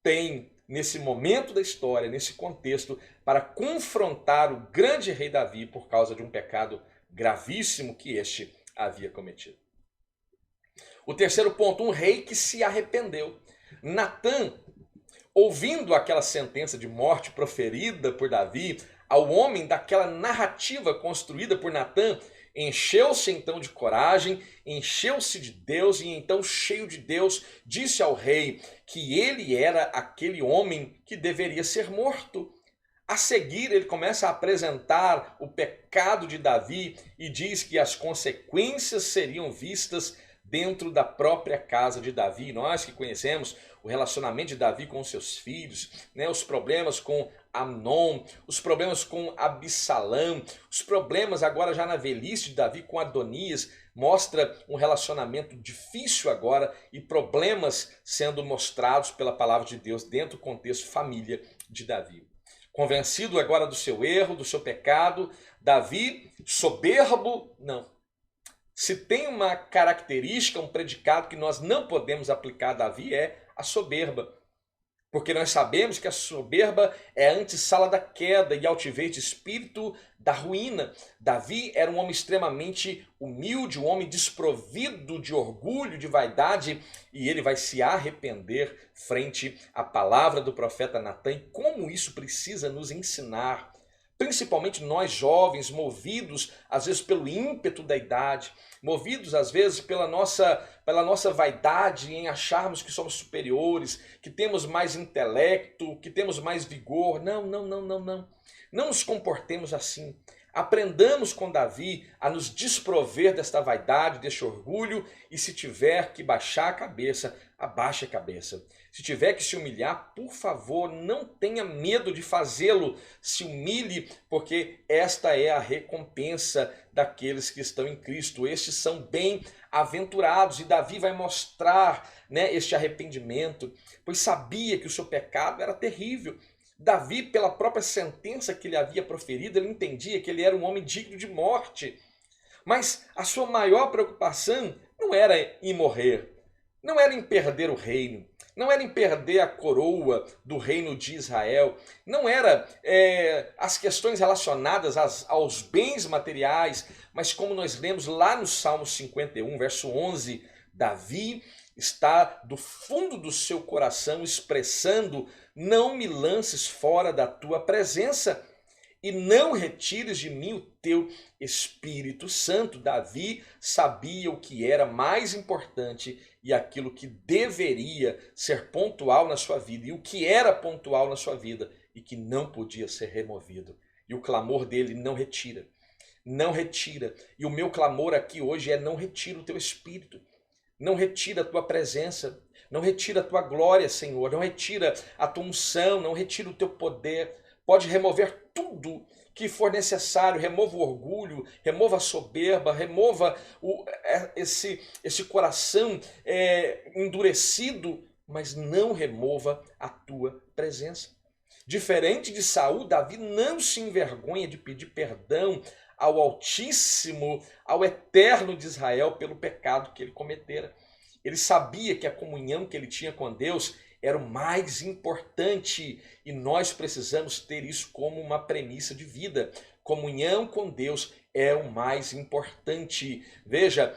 tem nesse momento da história, nesse contexto, para confrontar o grande rei Davi por causa de um pecado gravíssimo que este havia cometido. O terceiro ponto, um rei que se arrependeu. Natã, ouvindo aquela sentença de morte proferida por Davi ao homem, daquela narrativa construída por Natã, encheu-se então de coragem, encheu-se de Deus e então, cheio de Deus, disse ao rei que ele era aquele homem que deveria ser morto. A seguir, ele começa a apresentar o pecado de Davi e diz que as consequências seriam vistas dentro da própria casa de Davi. Nós que conhecemos o relacionamento de Davi com seus filhos, né, os problemas com Amnon, os problemas com Absalão, os problemas agora já na velhice de Davi com Adonias, mostra um relacionamento difícil agora e problemas sendo mostrados pela palavra de Deus dentro do contexto família de Davi. Convencido agora do seu erro, do seu pecado, Davi, soberbo, não. Se tem uma característica, um predicado que nós não podemos aplicar a Davi é a soberba. Porque nós sabemos que a soberba é a antessala da queda e altivez de espírito da ruína. Davi era um homem extremamente humilde, um homem desprovido de orgulho, de vaidade, e ele vai se arrepender frente à palavra do profeta Natã. E como isso precisa nos ensinar, principalmente nós jovens, movidos às vezes pelo ímpeto da idade, movidos às vezes pela nossa vaidade em acharmos que somos superiores, que temos mais intelecto, que temos mais vigor. Não. Não nos comportemos assim. Aprendamos com Davi a nos desprover desta vaidade, deste orgulho, e se tiver que baixar a cabeça, abaixe a cabeça. Se tiver que se humilhar, por favor, não tenha medo de fazê-lo. Se humilhe, porque esta é a recompensa daqueles que estão em Cristo. Estes são bem-aventurados. E Davi vai mostrar, né, este arrependimento, pois sabia que o seu pecado era terrível. Davi, pela própria sentença que ele havia proferido, ele entendia que ele era um homem digno de morte. Mas a sua maior preocupação não era em morrer. não era em perder o reino, não era em perder a coroa do reino de Israel, não era as questões relacionadas aos bens materiais, mas como nós lemos lá no Salmo 51, verso 11, Davi está do fundo do seu coração expressando: não me lances fora da tua presença e não retires de mim o teu Espírito Santo. Davi sabia o que era mais importante e aquilo que deveria ser pontual na sua vida, e o que era pontual na sua vida e que não podia ser removido. E o clamor dele: não retira, não retira. E o meu clamor aqui hoje é: não retira o teu Espírito, não retira a tua presença, não retira a tua glória, Senhor, não retira a tua unção, não retira o teu poder. Pode remover tudo que for necessário, remova o orgulho, remova a soberba, remova esse coração endurecido, mas não remova a tua presença. Diferente de Saul, Davi não se envergonha de pedir perdão ao Altíssimo, ao Eterno de Israel, pelo pecado que ele cometera. Ele sabia que a comunhão que ele tinha com Deus era o mais importante, e nós precisamos ter isso como uma premissa de vida. Comunhão com Deus é o mais importante. Veja,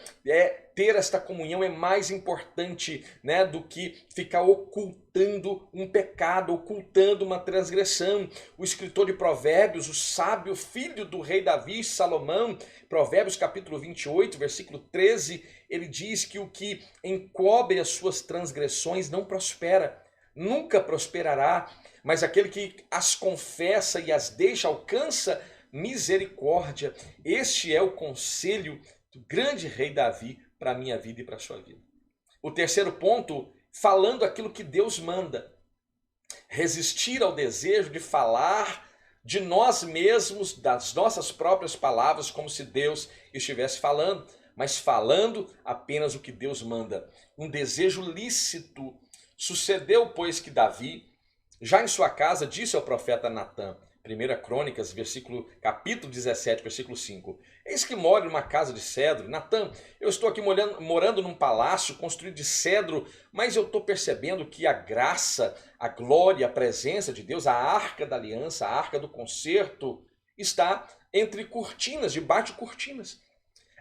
ter esta comunhão é mais importante, né, do que ficar ocultando um pecado, ocultando uma transgressão. O escritor de Provérbios, o sábio filho do rei Davi, Salomão, Provérbios capítulo 28, versículo 13, ele diz que o que encobre as suas transgressões não prospera, nunca prosperará, mas aquele que as confessa e as deixa alcança misericórdia. Este é o conselho do grande rei Davi para a minha vida e para a sua vida. O terceiro ponto, falando aquilo que Deus manda. Resistir ao desejo de falar de nós mesmos, das nossas próprias palavras, como se Deus estivesse falando, mas falando apenas o que Deus manda. Um desejo lícito. Sucedeu, pois, que Davi, já em sua casa, disse ao profeta Natã, 1 Crônicas, capítulo 17, versículo 5. Eis que moro numa casa de cedro. Natã, eu estou aqui morando num palácio construído de cedro, mas eu estou percebendo que a graça, a glória, a presença de Deus, a arca da aliança, a arca do concerto, está entre cortinas, debaixo de cortinas.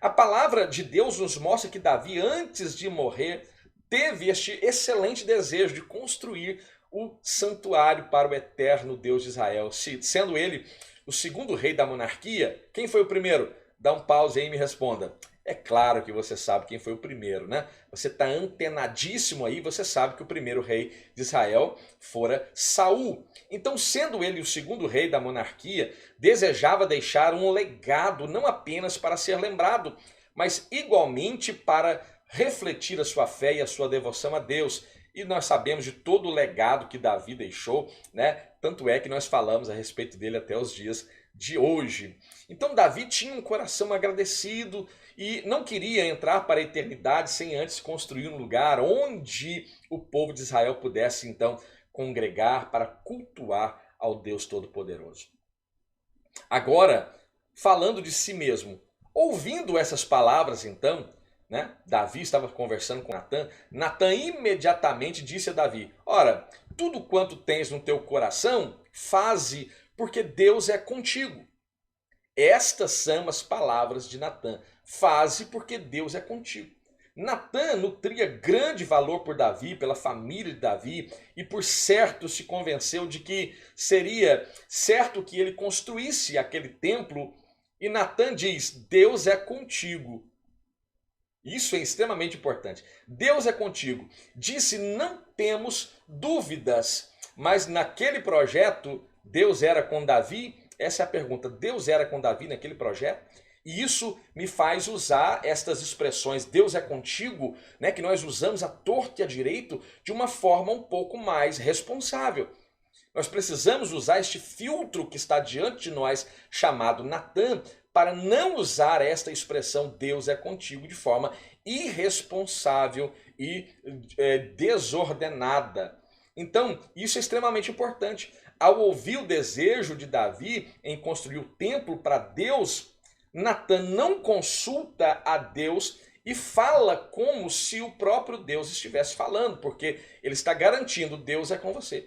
A palavra de Deus nos mostra que Davi, antes de morrer, teve este excelente desejo de construir o santuário para o eterno Deus de Israel. Sendo ele o segundo rei da monarquia, quem foi o primeiro? Dá um pause aí e me responda. É claro que você sabe quem foi o primeiro, né? Você está antenadíssimo aí, você sabe que o primeiro rei de Israel fora Saul. Então, sendo ele o segundo rei da monarquia, desejava deixar um legado não apenas para ser lembrado, mas igualmente para refletir a sua fé e a sua devoção a Deus. E nós sabemos de todo o legado que Davi deixou, né? Tanto é que nós falamos a respeito dele até os dias de hoje. Então Davi tinha um coração agradecido e não queria entrar para a eternidade sem antes construir um lugar onde o povo de Israel pudesse então congregar para cultuar ao Deus Todo-Poderoso. Agora, falando de si mesmo, ouvindo essas palavras então, né? Davi estava conversando com Natã. Natã imediatamente disse a Davi: ora, tudo quanto tens no teu coração, faze, porque Deus é contigo. Estas são as palavras de Natã. Faze, porque Deus é contigo. Natã nutria grande valor por Davi, pela família de Davi, e por certo se convenceu de que seria certo que ele construísse aquele templo. E Natã diz: Deus é contigo. Isso é extremamente importante. Deus é contigo. Disse: não temos dúvidas. Mas naquele projeto, Deus era com Davi? Essa é a pergunta. Deus era com Davi naquele projeto? E isso me faz usar estas expressões, Deus é contigo, né, que nós usamos à torto e à direito, de uma forma um pouco mais responsável. Nós precisamos usar este filtro que está diante de nós, chamado Natã, para não usar esta expressão Deus é contigo de forma irresponsável e desordenada. Então, isso é extremamente importante. Ao ouvir o desejo de Davi em construir o templo para Deus, Natã não consulta a Deus e fala como se o próprio Deus estivesse falando, porque ele está garantindo, Deus é com você.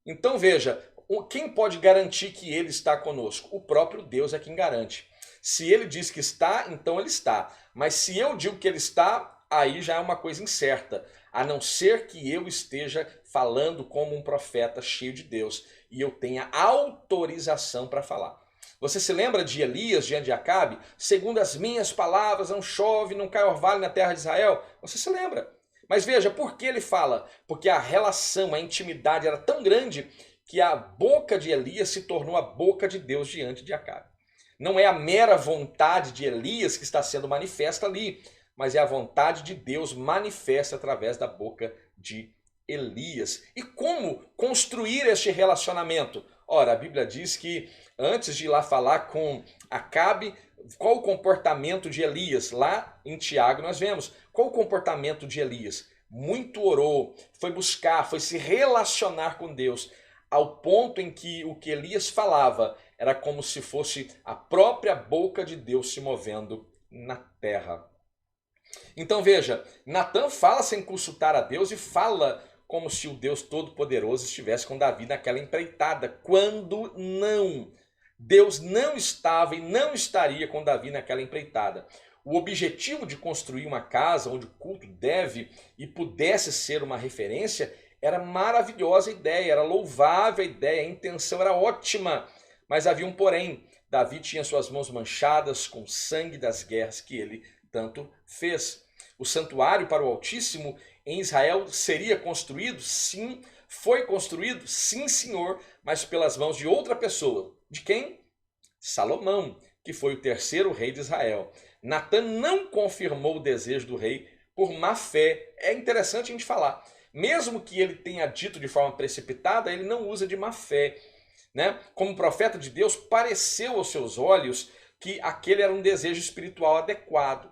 Então veja, quem pode garantir que ele está conosco? O próprio Deus é quem garante. Se ele diz que está, então ele está. Mas se eu digo que ele está, aí já é uma coisa incerta. A não ser que eu esteja falando como um profeta cheio de Deus e eu tenha autorização para falar. Você se lembra de Elias diante de Acabe? Segundo as minhas palavras, não chove, não cai orvalho na terra de Israel. Você se lembra? Mas veja, por que ele fala? Porque a relação, a intimidade era tão grande que a boca de Elias se tornou a boca de Deus diante de Acabe. Não é a mera vontade de Elias que está sendo manifesta ali, mas é a vontade de Deus manifesta através da boca de Elias. E como construir este relacionamento? Ora, a Bíblia diz que antes de ir lá falar com Acabe, qual o comportamento de Elias? Lá em Tiago nós vemos. Qual o comportamento de Elias? Muito orou, foi buscar, foi se relacionar com Deus, ao ponto em que o que Elias falava era como se fosse a própria boca de Deus se movendo na terra. Então veja, Natã fala sem consultar a Deus e fala como se o Deus Todo-Poderoso estivesse com Davi naquela empreitada, quando não. Deus não estava e não estaria com Davi naquela empreitada. O objetivo de construir uma casa onde o culto deve e pudesse ser uma referência era maravilhosa a ideia, era louvável a ideia, a intenção era ótima. Mas havia um porém, Davi tinha suas mãos manchadas com o sangue das guerras que ele tanto fez. O santuário para o Altíssimo em Israel seria construído? Sim. Foi construído? Sim, senhor, mas pelas mãos de outra pessoa. De quem? Salomão, que foi o terceiro rei de Israel. Natã não confirmou o desejo do rei por má fé. É interessante a gente falar. Mesmo que ele tenha dito de forma precipitada, ele não usa de má fé. Né? Como profeta de Deus, pareceu aos seus olhos que aquele era um desejo espiritual adequado.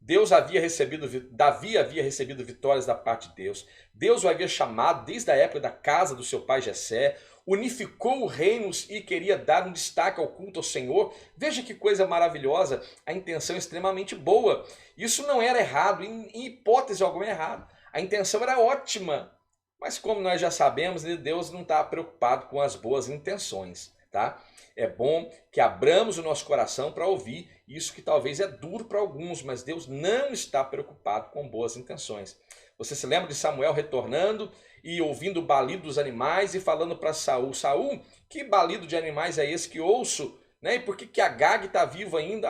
Davi havia recebido vitórias da parte de Deus. Deus o havia chamado desde a época da casa do seu pai Jessé, unificou reinos e queria dar um destaque ao culto ao Senhor. Veja que coisa maravilhosa, a intenção é extremamente boa. Isso não era errado, em hipótese alguma é errado. A intenção era ótima. Mas como nós já sabemos, Deus não está preocupado com as boas intenções, tá? É bom que abramos o nosso coração para ouvir isso que talvez é duro para alguns, mas Deus não está preocupado com boas intenções. Você se lembra de Samuel retornando e ouvindo o balido dos animais e falando para Saul, Saul, que balido de animais é esse que ouço? Né? E por que Agag está vivo ainda?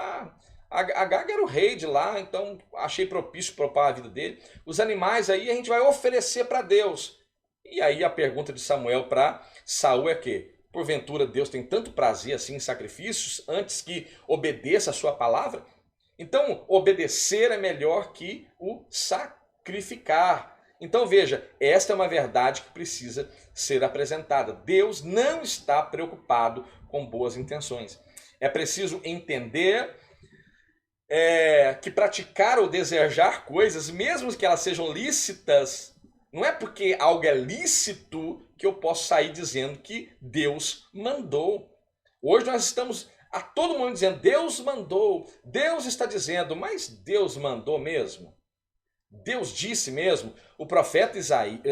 Agag era o rei de lá, então achei propício poupar a vida dele. Os animais aí a gente vai oferecer para Deus. E aí a pergunta de Samuel para Saul é que, porventura Deus tem tanto prazer assim em sacrifícios antes que obedeça a sua palavra? Então obedecer é melhor que o sacrificar. Então veja, esta é uma verdade que precisa ser apresentada. Deus não está preocupado com boas intenções. É preciso entender que praticar ou desejar coisas, mesmo que elas sejam lícitas, não é porque algo é lícito que eu posso sair dizendo que Deus mandou. Hoje nós estamos a todo mundo dizendo Deus mandou, Deus está dizendo, mas Deus mandou mesmo? Deus disse mesmo? O profeta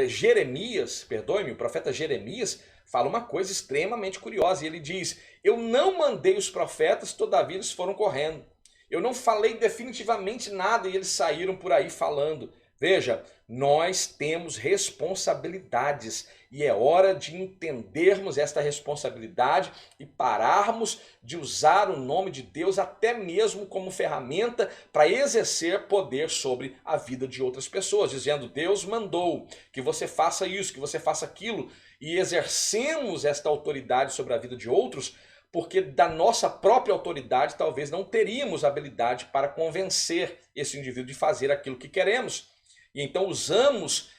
Jeremias, o profeta Jeremias fala uma coisa extremamente curiosa e ele diz: eu não mandei os profetas, todavia eles foram correndo. Eu não falei definitivamente nada e eles saíram por aí falando. Veja, nós temos responsabilidades e é hora de entendermos esta responsabilidade e pararmos de usar o nome de Deus até mesmo como ferramenta para exercer poder sobre a vida de outras pessoas, dizendo Deus mandou que você faça isso, que você faça aquilo, e exercemos esta autoridade sobre a vida de outros porque da nossa própria autoridade talvez não teríamos habilidade para convencer esse indivíduo de fazer aquilo que queremos. E então usamos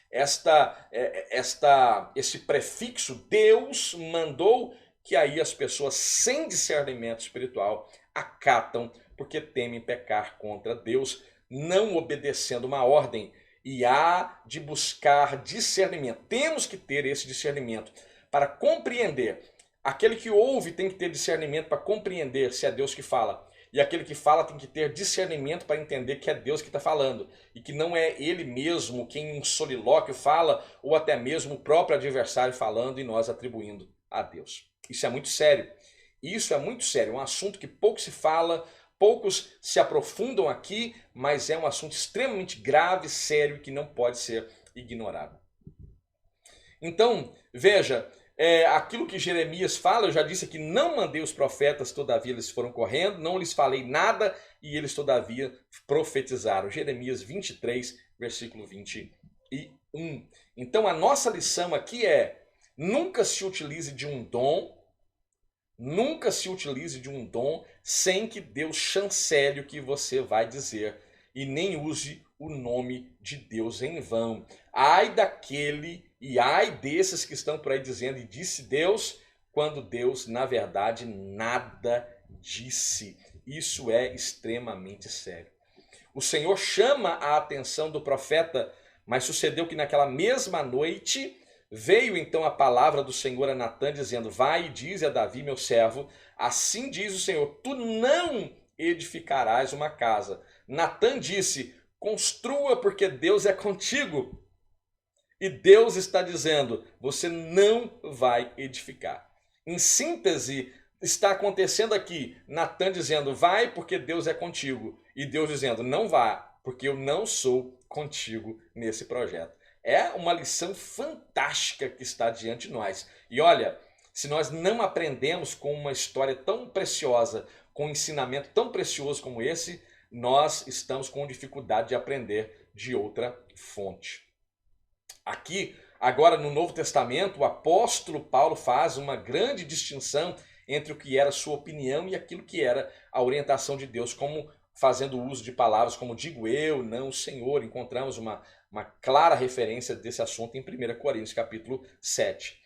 esse prefixo, Deus mandou, que aí as pessoas sem discernimento espiritual acatam porque temem pecar contra Deus, não obedecendo uma ordem. E há de buscar discernimento. Temos que ter esse discernimento para compreender. Aquele que ouve tem que ter discernimento para compreender se é Deus que fala. E aquele que fala tem que ter discernimento para entender que é Deus que está falando. E que não é ele mesmo quem em um solilóquio fala, ou até mesmo o próprio adversário falando e nós atribuindo a Deus. Isso é muito sério. Isso é muito sério. É um assunto que pouco se fala, poucos se aprofundam aqui, mas é um assunto extremamente grave, sério, que não pode ser ignorado. Então, veja, aquilo que Jeremias fala, eu já disse aqui, não mandei os profetas, todavia eles foram correndo, não lhes falei nada e eles todavia profetizaram. Jeremias 23, versículo 21. Então a nossa lição aqui é, nunca se utilize de um dom, sem que Deus chancele o que você vai dizer e nem use o nome de Deus em vão. Ai daquele e ai desses que estão por aí dizendo, e disse Deus, quando Deus, na verdade, nada disse. Isso é extremamente sério. O Senhor chama a atenção do profeta, mas sucedeu que naquela mesma noite veio então a palavra do Senhor a Natã, dizendo, vai e dize a Davi, meu servo, assim diz o Senhor, tu não edificarás uma casa. Natã disse, construa porque Deus é contigo. E Deus está dizendo, você não vai edificar. Em síntese, está acontecendo aqui, Natã dizendo, vai porque Deus é contigo. E Deus dizendo, não vá, porque eu não sou contigo nesse projeto. É uma lição fantástica que está diante de nós. E olha, se nós não aprendemos com uma história tão preciosa, com um ensinamento tão precioso como esse, nós estamos com dificuldade de aprender de outra fonte. Aqui, agora no Novo Testamento, o apóstolo Paulo faz uma grande distinção entre o que era sua opinião e aquilo que era a orientação de Deus, como fazendo uso de palavras como digo eu, não o Senhor. Encontramos uma clara referência desse assunto em 1 Coríntios capítulo 7.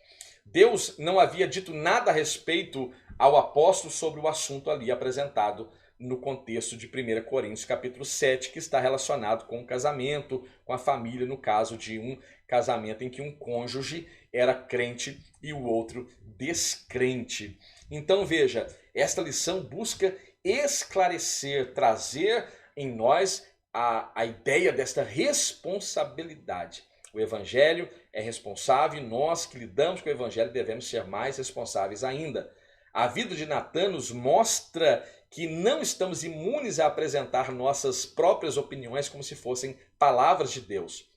Deus não havia dito nada a respeito ao apóstolo sobre o assunto ali apresentado no contexto de 1 Coríntios capítulo 7, que está relacionado com o casamento, com a família, no caso de um casamento em que um cônjuge era crente e o outro descrente. Então veja, esta lição busca esclarecer, trazer em nós a ideia desta responsabilidade. O Evangelho é responsável e nós que lidamos com o Evangelho devemos ser mais responsáveis ainda. A vida de Natã nos mostra que não estamos imunes a apresentar nossas próprias opiniões como se fossem palavras de Deus.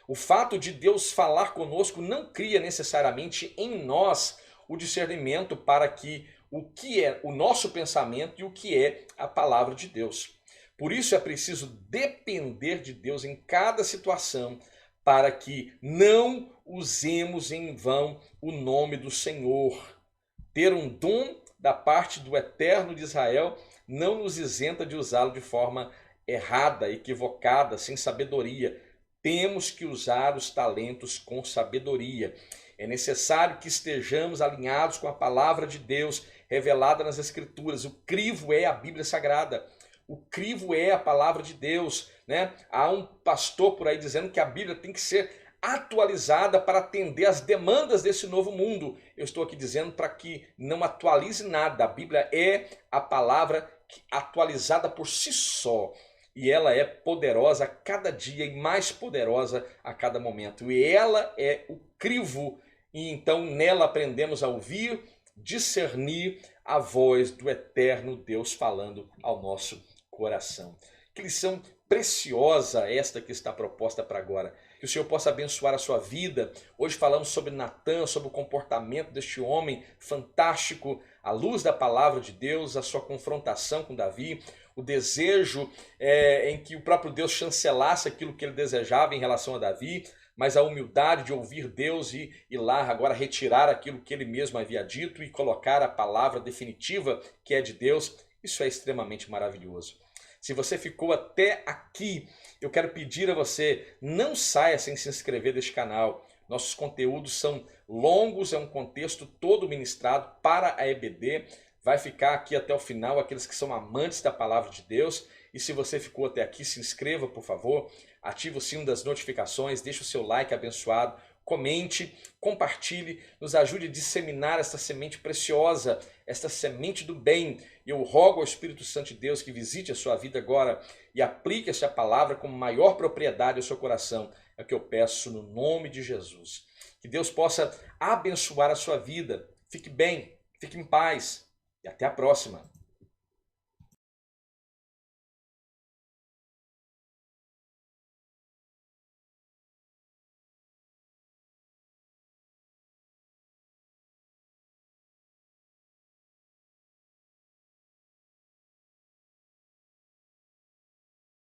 O fato de Deus falar conosco não cria necessariamente em nós o discernimento para que o que é o nosso pensamento e o que é a palavra de Deus. Por isso é preciso depender de Deus em cada situação para que não usemos em vão o nome do Senhor. Ter um dom da parte do Eterno de Israel não nos isenta de usá-lo de forma errada, equivocada, sem sabedoria. Temos que usar os talentos com sabedoria. É necessário que estejamos alinhados com a palavra de Deus revelada nas Escrituras. O crivo é a Bíblia Sagrada. O crivo é a palavra de Deus, né? Há um pastor por aí dizendo que a Bíblia tem que ser atualizada para atender às demandas desse novo mundo. Eu estou aqui dizendo para que não atualize nada. A Bíblia é a palavra atualizada por si só. E ela é poderosa a cada dia e mais poderosa a cada momento. E ela é o crivo. E então nela aprendemos a ouvir, discernir a voz do eterno Deus falando ao nosso coração. Que lição preciosa esta que está proposta para agora. Que o Senhor possa abençoar a sua vida. Hoje falamos sobre Natã, sobre o comportamento deste homem fantástico, à luz da palavra de Deus, a sua confrontação com Davi, o desejo em que o próprio Deus chancelasse aquilo que ele desejava em relação a Davi, mas a humildade de ouvir Deus e ir lá agora retirar aquilo que ele mesmo havia dito e colocar a palavra definitiva que é de Deus. Isso é extremamente maravilhoso. Se você ficou até aqui, eu quero pedir a você, não saia sem se inscrever neste canal. Nossos conteúdos são longos, é um contexto todo ministrado para a EBD. Vai ficar aqui até o final aqueles que são amantes da palavra de Deus. E se você ficou até aqui, se inscreva, por favor. Ative o sino das notificações, deixe o seu like abençoado, comente, compartilhe, nos ajude a disseminar esta semente preciosa, esta semente do bem. E eu rogo ao Espírito Santo de Deus que visite a sua vida agora e aplique esta palavra com maior propriedade ao seu coração. É o que eu peço no nome de Jesus. Que Deus possa abençoar a sua vida. Fique bem, fique em paz e até a próxima.